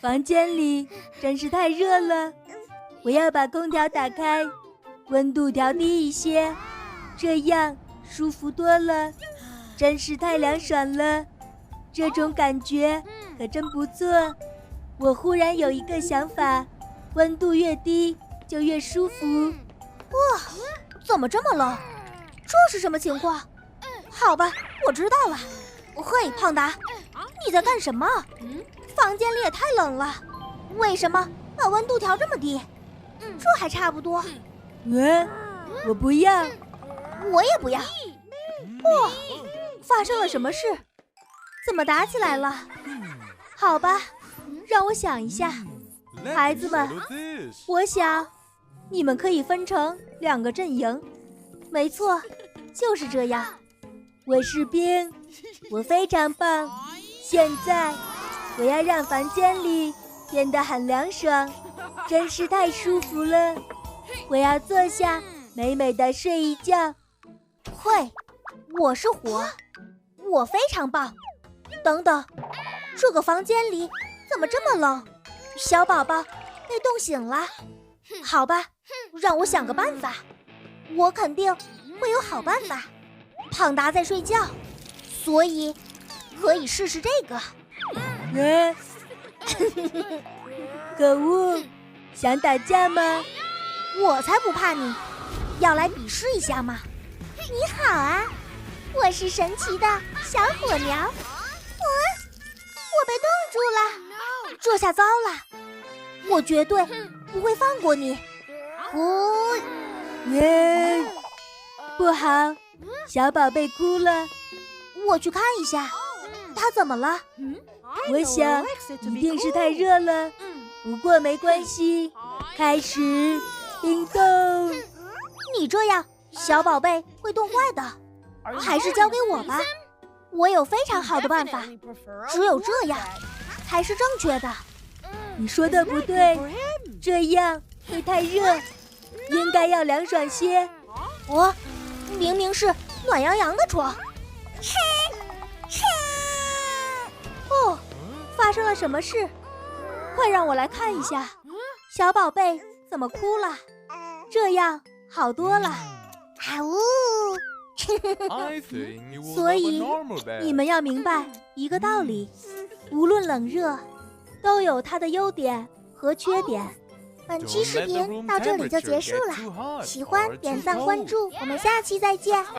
房间里真是太热了，我要把空调打开，温度调低一些，这样舒服多了，真是太凉爽了。这种感觉可真不错。我忽然有一个想法，温度越低就越舒服。哇，怎么这么冷？这是什么情况？好吧，我知道了。嘿，胖达，你在干什么？房间里也太冷了，为什么把温度调这么低？这还差不多。我不要，我也不要。哇，发生了什么事？怎么打起来了？好吧，让我想一下。孩子们，我想你们可以分成2个阵营。没错，就是这样。我是冰，我非常棒。现在我要让房间里变得很凉爽，真是太舒服了。我要坐下美美的睡一觉。嘿，我是火，我非常棒。等等，这个房间里怎么这么冷？小宝宝被冻醒了。好吧，让我想个办法。我肯定会有好办法。胖达在睡觉，所以可以试试这个。可恶，想打架吗？我才不怕你，要来比试一下吗？你好啊，我是神奇的小火苗。我被冻住了，这下糟了，我绝对不会放过你。不好，小宝贝哭了，我去看一下，他怎么了？我想一定是太热了，不过没关系，开始冰冻。你这样，小宝贝会冻坏的，还是交给我吧，我有非常好的办法，只有这样才是正确的。你说的不对，这样会太热，应该要凉爽些。我明明是暖洋洋的床。哦，发生了什么事？快让我来看一下，小宝贝怎么哭了？这样好多了。所以你们要明白一个道理，无论冷热，都有它的优点和缺点。本期视频到这里就结束了，喜欢点赞关注，我们下期再见。